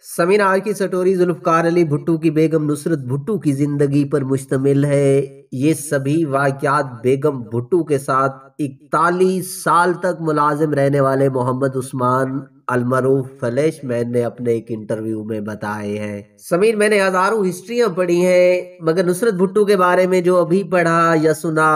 समीर, आज की स्टोरी जुल्फकार अली भुट्टो की बेगम नुसरत भुट्टो की जिंदगी पर मुश्तमिल है। ये सभी वाकयात बेगम भुट्टो के साथ 41 साल तक मुलाजिम रहने वाले मोहम्मद उस्मान अलमरूफ फ्लैशमैन ने अपने एक इंटरव्यू में बताए हैं। समीर, मैंने हजारों हिस्ट्रियां पढ़ी हैं, मगर नुसरत भुट्टो के बारे में जो अभी पढ़ा या सुना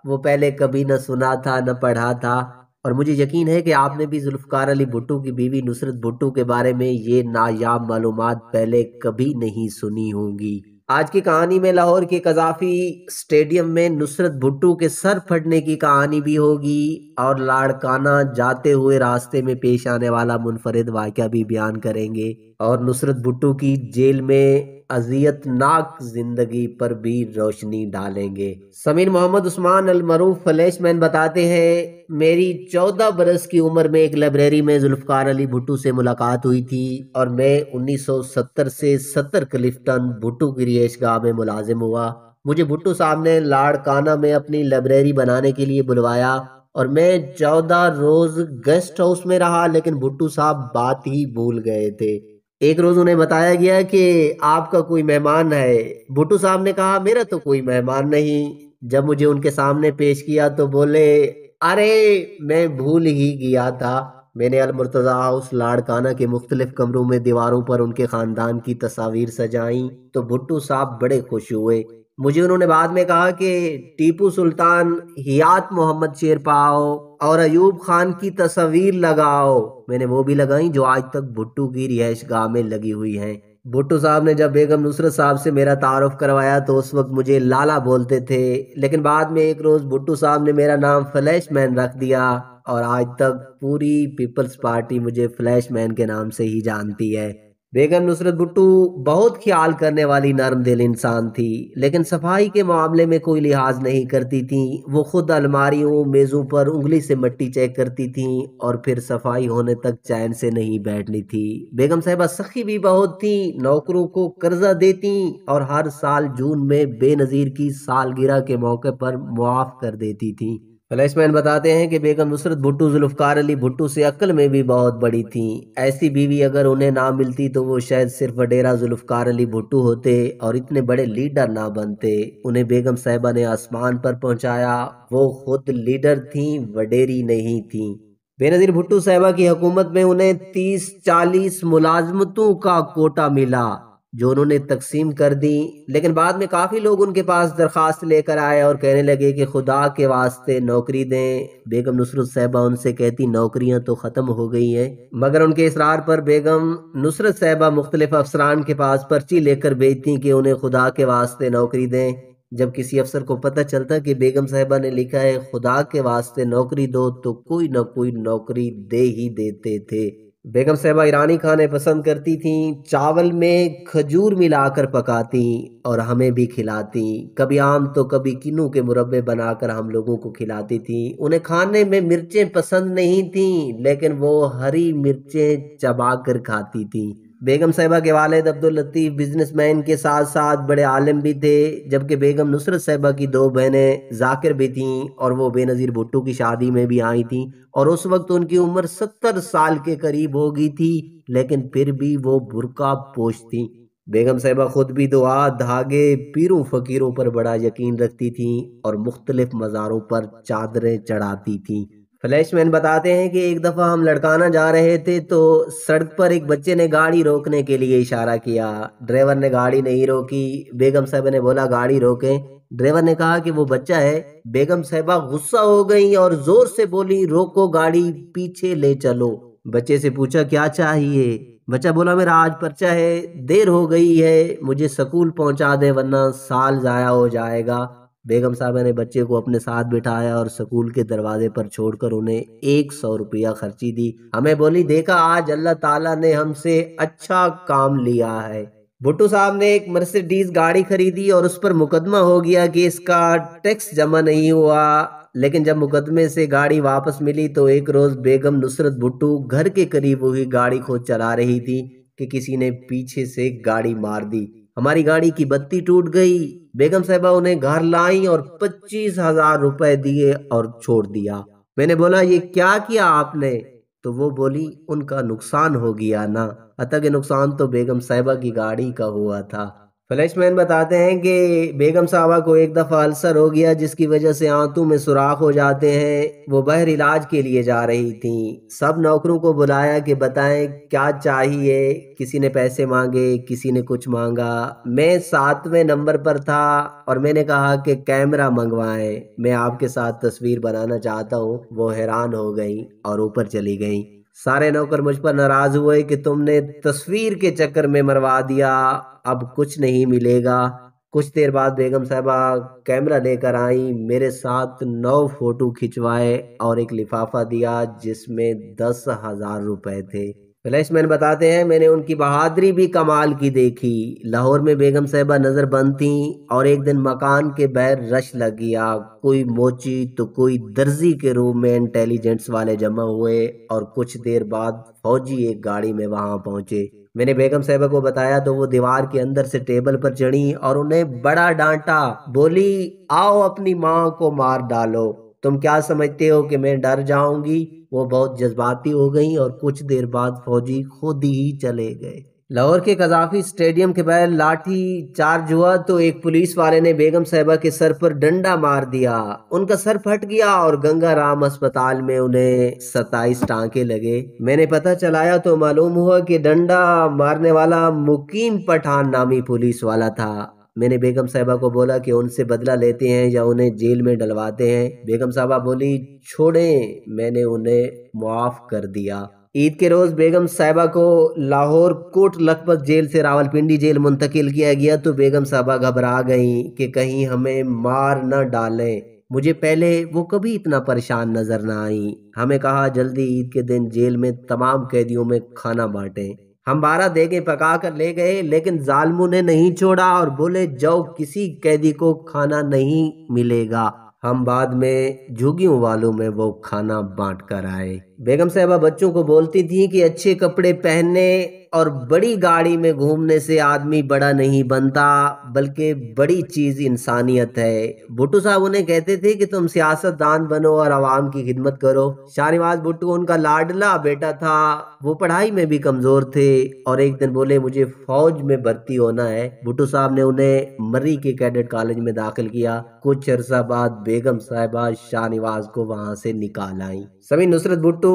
वो पहले कभी न सुना था न पढ़ा था। और मुझे यकीन है कि आपने भी जुल्फकार अली भुट्टो की बीवी नुसरत भुट्टो के बारे में ये नायाब मालूमात पहले कभी नहीं सुनी होंगी। आज की कहानी में लाहौर के कजाफी स्टेडियम में नुसरत भुट्टो के सर फटने की कहानी भी होगी और लाड़काना जाते हुए रास्ते में पेश आने वाला मुनफरिद वाक़या भी बयान करेंगे और नुसरत भुट्टो की जेल में अजियतनाक जिंदगी पर भी रोशनी डालेंगे। समीर, मोहम्मद उस्मान अल मरूफ फ्लैशमैन बताते हैं, मेरी 14 बरस की उम्र में एक लाइब्रेरी में जुल्फकार अली भुट्टो से मुलाकात हुई थी और मैं 1970 से 70 क्लिफ्टन भुट्टो की रिहाइशगाह में मुलाजिम हुआ। मुझे भुट्टो साहब ने लाड़काना में अपनी लाइब्रेरी बनाने के लिए बुलवाया और मैं 14 रोज गेस्ट हाउस में रहा, लेकिन भुट्टो साहब बात ही भूल गए थे। एक रोज उन्हें बताया गया कि आपका कोई मेहमान है। भुट्टो साहब ने कहा, मेरा तो कोई मेहमान नहीं। जब मुझे उनके सामने पेश किया तो बोले, अरे मैं भूल ही गया था। मैंने अल मुर्तजा हाउस लाड़काना के मुख्तलिफ कमरों में दीवारों पर उनके खानदान की तस्वीर सजाई तो भुट्टो साहब बड़े खुश हुए। मुझे उन्होंने बाद में कहा कि टीपू सुल्तान, हियात मोहम्मद शेरपाओ और अयूब खान की तस्वीर लगाओ। मैंने वो भी लगाई जो आज तक भुट्टो की रिहाइश गाह में लगी हुई हैं। भुट्टो साहब ने जब बेगम नुसरत साहब से मेरा तारुफ करवाया तो उस वक्त मुझे लाला बोलते थे, लेकिन बाद में एक रोज भुट्टो साहब ने मेरा नाम फ्लैशमैन रख दिया और आज तक पूरी पीपल्स पार्टी मुझे फ्लैशमैन के नाम से ही जानती है। बेगम नुसरत भुट्टो बहुत ख्याल करने वाली नरम दिल इंसान थी, लेकिन सफाई के मामले में कोई लिहाज नहीं करती थी। वो खुद अलमारियों मेजों पर उंगली से मिट्टी चेक करती थी और फिर सफाई होने तक चैन से नहीं बैठनी थी। बेगम साहिबा सखी भी बहुत थी, नौकरों को कर्जा देती और हर साल जून में बेनजीर की सालगिरह के मौके पर मुआफ कर देती थी। फ्लैशमैन बताते हैं कि बेगम नुसरत भुट्टो जुल्फकार अली भुट्टो से अक्ल में भी बहुत बड़ी थी। ऐसी बीवी अगर उन्हें ना मिलती तो वो शायद सिर्फ वडेरा जुल्फकार अली भुट्टो होते और इतने बड़े लीडर ना बनते। उन्हें बेगम साहिबा ने आसमान पर पहुंचाया। वो खुद लीडर थी, वडेरी नहीं थी। बेनजीर भुट्टो साहिबा की हुकूमत में उन्हें 30-40 मुलाजमतों का कोटा मिला जो उन्होंने तकसीम कर दी, लेकिन बाद में काफी लोग उनके पास दरखास्त लेकर आए और कहने लगे कि खुदा के वास्ते नौकरी दें। बेगम नुसरत साहिबा उनसे कहती, नौकरियां तो खत्म हो गई हैं, मगर उनके इसरार पर बेगम नुसरत साहिबा मुख्तलिफ अफसरान के पास पर्ची लेकर भेजती कि उन्हें खुदा के वास्ते नौकरी दें। जब किसी अफसर को पता चलता कि बेगम साहिबा ने लिखा है खुदा के वास्ते नौकरी दो, तो कोई ना कोई नौकरी दे ही देते थे। बेगम साहिबा ईरानी खाने पसंद करती थीं, चावल में खजूर मिलाकर पकाती और हमें भी खिलाती। कभी आम तो कभी किन्नू के मुरब्बे बनाकर हम लोगों को खिलाती थी। उन्हें खाने में मिर्चें पसंद नहीं थीं, लेकिन वो हरी मिर्चें चबा कर खाती थी। बेगम साहिबा के वालिद अब्दुल लतीफ बिजनेसमैन के साथ साथ बड़े आलिम भी थे, जबकि बेगम नुसरत साहिबा की 2 बहनें जाकिर भी थीं और वो बेनज़ीर भुट्टो की शादी में भी आई थीं और उस वक्त उनकी उम्र 70 साल के करीब हो गई थी, लेकिन फिर भी वो बुर्का पोश थी। बेगम साहिबा खुद भी दुआ, धागे, पीरों फकीरों पर बड़ा यकीन रखती थीं और मुख्तलिफ मज़ारों पर चादरें चढ़ाती थीं। फ्लैशमैन बताते हैं कि एक दफ़ा हम लड़काना जा रहे थे तो सड़क पर एक बच्चे ने गाड़ी रोकने के लिए इशारा किया। ड्राइवर ने गाड़ी नहीं रोकी। बेगम साहिबा ने बोला, गाड़ी रोकें। ड्राइवर ने कहा कि वो बच्चा है। बेगम साहिबा गुस्सा हो गई और जोर से बोली, रोको गाड़ी, पीछे ले चलो। बच्चे से पूछा, क्या चाहिए? बच्चा बोला, मेरा आज पर्चा है, देर हो गई है, मुझे स्कूल पहुंचा दे वरना साल जाया हो जाएगा। बेगम साहबा ने बच्चे को अपने साथ बिठाया और स्कूल के दरवाजे पर छोड़कर उन्हें 100 रुपया खर्ची दी। हमें बोली, देखा आज अल्लाह ताला ने हमसे अच्छा काम लिया है। भुट्टो साहब ने एक मर्सिडीज गाड़ी खरीदी और उस पर मुकदमा हो गया कि इसका टैक्स जमा नहीं हुआ, लेकिन जब मुकदमे से गाड़ी वापस मिली तो एक रोज बेगम नुसरत भुट्टो घर के करीब हुई गाड़ी खुद चला रही थी कि किसी ने पीछे से गाड़ी मार दी। हमारी गाड़ी की बत्ती टूट गई। बेगम साहिबा उन्हें घर लाई और 25,000 रुपए दिए और छोड़ दिया। मैंने बोला, ये क्या किया आपने? تو وہ بولی ان کا نقصان ہو گیا نا، حتیٰ کہ نقصان تو بیگم صاحبہ کی گاڑی کا ہوا تھا۔ فلیش مین بتاتے ہیں کہ بیگم صاحبہ کو ایک دفعہ السر ہو گیا جس کی وجہ سے آنتوں میں سوراخ ہو جاتے ہیں۔ وہ باہر علاج کے لیے جا رہی تھیں۔ سب نوکروں کو بلایا کہ بتائیں کیا چاہیے، کسی نے پیسے مانگے، کسی نے کچھ مانگا۔ میں 7ویں نمبر پر تھا اور میں نے کہا کہ کیمرہ منگوائیں، میں آپ کے ساتھ تصویر بنانا چاہتا ہوں۔ وہ حیران ہو گئیں اور اوپر چلی گئیں۔ سارے نوکر مجھ پر ناراض ہوئے کہ تم نے تصویر کے چکر میں مروا دیا، اب کچھ نہیں ملے گا۔ کچھ دیر بعد بیگم صاحبہ کیمرہ لے کر آئیں، میرے ساتھ 9 فوٹو کھنچوائے اور ایک لفافہ دیا جس میں 10,000 روپے تھے۔ فلیش مین بتاتے ہیں میں نے ان کی بہادری بھی کمال کی دیکھی۔ لاہور میں بیگم صاحبہ نظر بند تھیں اور ایک دن مکان کے باہر رش لگ گیا، کوئی موچی تو کوئی درزی کے روم میں انٹیلیجنس والے جمع ہوئے اور کچھ دیر بعد فوجی ایک گاڑی میں وہاں پہنچے۔ میں نے بیگم صاحبہ کو بتایا تو وہ دیوار کے اندر سے ٹیبل پر چڑھی اور انہیں بڑا ڈانٹا، بولی آؤ اپنی ماں کو مار ڈالو، تم کیا سمجھتے ہو کہ میں ڈر جاؤں گی؟ وہ بہت جذباتی ہو گئیں اور کچھ دیر بعد فوجی خود ہی چلے گئے۔ لاہور کے قذافی اسٹیڈیم کے باہر لاٹھی چارج ہوا تو ایک پولیس والے نے بیگم صاحبہ کے سر پر ڈنڈا مار دیا، ان کا سر پھٹ گیا اور گنگا رام اسپتال میں انہیں 27 ٹانکے لگے۔ میں نے پتہ چلایا تو معلوم ہوا کہ ڈنڈا مارنے والا مقیم پٹھان نامی پولیس والا تھا۔ میں نے بیگم صاحبہ کو بولا کہ ان سے بدلہ لیتے ہیں یا انہیں جیل میں ڈلواتے ہیں؟ بیگم صاحبہ بولی چھوڑیں، میں نے انہیں معاف کر دیا۔ عید کے روز بیگم صاحبہ کو لاہور کوٹ لکھپت جیل سے راولپنڈی جیل منتقل کیا گیا تو بیگم صاحبہ گھبرا گئیں کہ کہیں ہمیں مار نہ ڈالیں۔ مجھے پہلے وہ کبھی اتنا پریشان نظر نہ آئیں۔ ہمیں کہا جلدی عید کے دن جیل میں تمام قیدیوں میں کھانا بانٹیں۔ ہم 12 دیگیں پکا کر لے گئے لیکن ظالموں نے نہیں چھوڑا اور بولے جاؤ کسی قیدی کو کھانا نہیں ملے گا۔ ہم بعد میں جھگیوں والوں میں وہ کھانا بانٹ کر آئے۔ بیگم صاحبہ بچوں کو بولتی تھیں کہ اچھے کپڑے پہننے اور بڑی گاڑی میں گھومنے سے آدمی بڑا نہیں بنتا، بلکہ بڑی چیز انسانیت ہے۔ بھٹو صاحب انہیں کہتے تھے کہ تم سیاست دان بنو اور عوام کی خدمت کرو۔ شاہ نواز بھٹو ان کا لاڈلا بیٹا تھا، وہ پڑھائی میں بھی کمزور تھے اور ایک دن بولے مجھے فوج میں بھرتی ہونا ہے۔ بھٹو صاحب نے انہیں مری کے کیڈٹ کالج میں داخل کیا۔ کچھ عرصہ بعد بیگم صاحبہ شاہ نواز کو وہاں سے نکال آئیں۔ سمیع نصرت بھٹو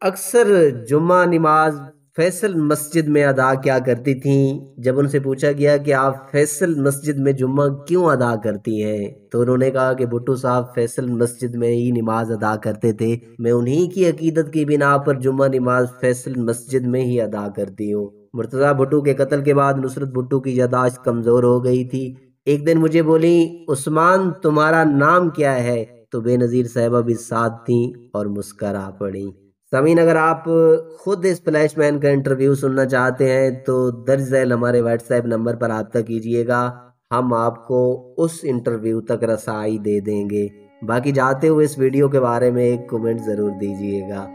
اکثر جمعہ نماز فیصل مسجد میں ادا کیا کرتی تھیں۔ جب ان سے پوچھا گیا کہ آپ فیصل مسجد میں جمعہ کیوں ادا کرتی ہیں تو انہوں نے کہا کہ بھٹو صاحب فیصل مسجد میں ہی نماز ادا کرتے تھے، میں انہی کی عقیدت کی بنا پر جمعہ نماز فیصل مسجد میں ہی ادا کرتی ہوں۔ مرتضیٰ بھٹو کے قتل کے بعد نصرت بھٹو کی یادداشت کمزور ہو گئی تھی۔ ایک دن مجھے بولی عثمان تمہارا نام کیا ہے؟ تو بے نظیر صاحبہ بھی ساتھ تھیں اور مسکرا پڑیں۔ سامعین اگر آپ خود اس فلیش مین کا انٹرویو سننا چاہتے ہیں تو درج ذیل ہمارے واٹس ایپ نمبر پر رابطہ کیجئے گا، ہم آپ کو اس انٹرویو تک رسائی دے دیں گے۔ باقی جاتے ہوئے اس ویڈیو کے بارے میں ایک کمنٹ ضرور دیجئے گا۔